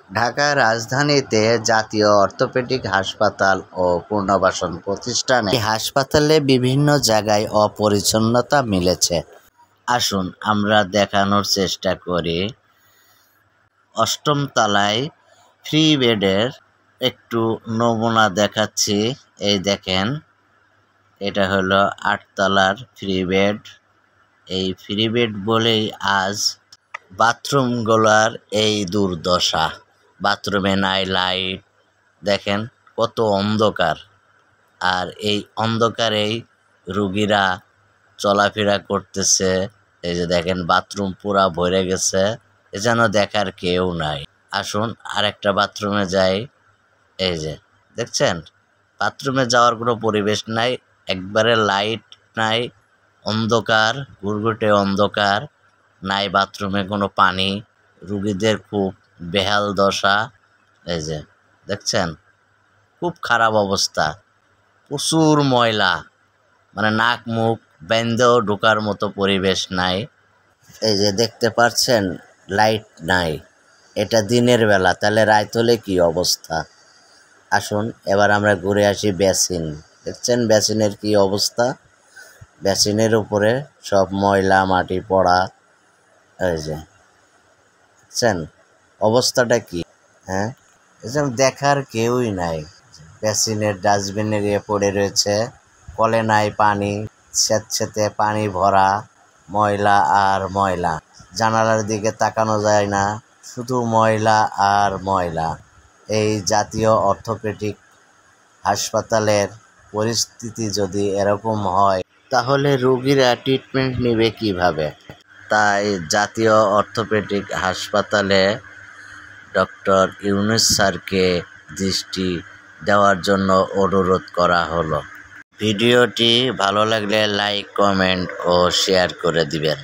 ঢাকা রাজধানীতে জাতীয় অর্থোপেডিক হাসপাতাল ও পুনর্বাসন প্রতিষ্ঠানে হাসপাতালে বিভিন্ন জায়গায় অপরিচ্ছন্নতা মিলেছে। আসুন আমরা দেখানোর চেষ্টা করি। 8ম তলায় ফ্রি বেডের একটু নমুনা দেখাচ্ছি। এই দেখেন, এটা হলো 8 তলার ফ্রি বেড। এই ফ্রি বেড বলেই আজ বাথরুমগুলোর এই দুর্দশা। বাথরুমে নাই লাইট, দেখেন কত অন্ধকার। আর এই অন্ধকারেই রুগীরা চলাফেরা করতেছে। এই যে দেখেন বাথরুম পুরা ভরে গেছে, এ যেন দেখার কেউ নাই। আসুন আরেকটা বাথরুমে যাই। এই যে দেখছেন, বাথরুমে যাওয়ার কোনো পরিবেশ নাই, একবারে লাইট নাই, অন্ধকার, ঘুরঘুটে অন্ধকার, নাই বাথরুমে কোনো পানি। রুগীদের খুব বেহাল দশা। এই যে দেখছেন, খুব খারাপ অবস্থা, প্রচুর ময়লা, মানে নাক মুখ বেঁধেও ঢোকার মতো পরিবেশ নাই। এই যে দেখতে পাচ্ছেন লাইট নাই, এটা দিনের বেলা, তাহলে রাত হলে কি অবস্থা। আসুন এবার আমরা ঘুরে আসি বেসিন। দেখছেন বেসিনের কি অবস্থা, বেসিনের উপরে সব ময়লা মাটি পড়া। এই যে দেখছেন অবস্থাটা কি, হ্যাঁ, দেখার কেউই নাই। বেসিনের ডাস্টবিনের পড়ে রয়েছে, কলে নাই পানি, স্যাঁতস্যাঁতে পানি ভরা, ময়লা আর ময়লা। জানালার দিকে তাকানো যায় না, শুধু ময়লা আর ময়লা। এই জাতীয় অর্থোপেডিক হাসপাতালের পরিস্থিতি যদি এরকম হয়, তাহলে রোগীরা ট্রিটমেন্ট নেবে কিভাবে? তাই জাতীয় অর্থোপেডিক হাসপাতালে ডক্টর ইউনূস স্যারকে দৃষ্টি দেওয়ার জন্য অনুরোধ করা হলো। ভিডিওটি ভালো লাগলে লাইক, কমেন্ট ও শেয়ার করে দিবেন।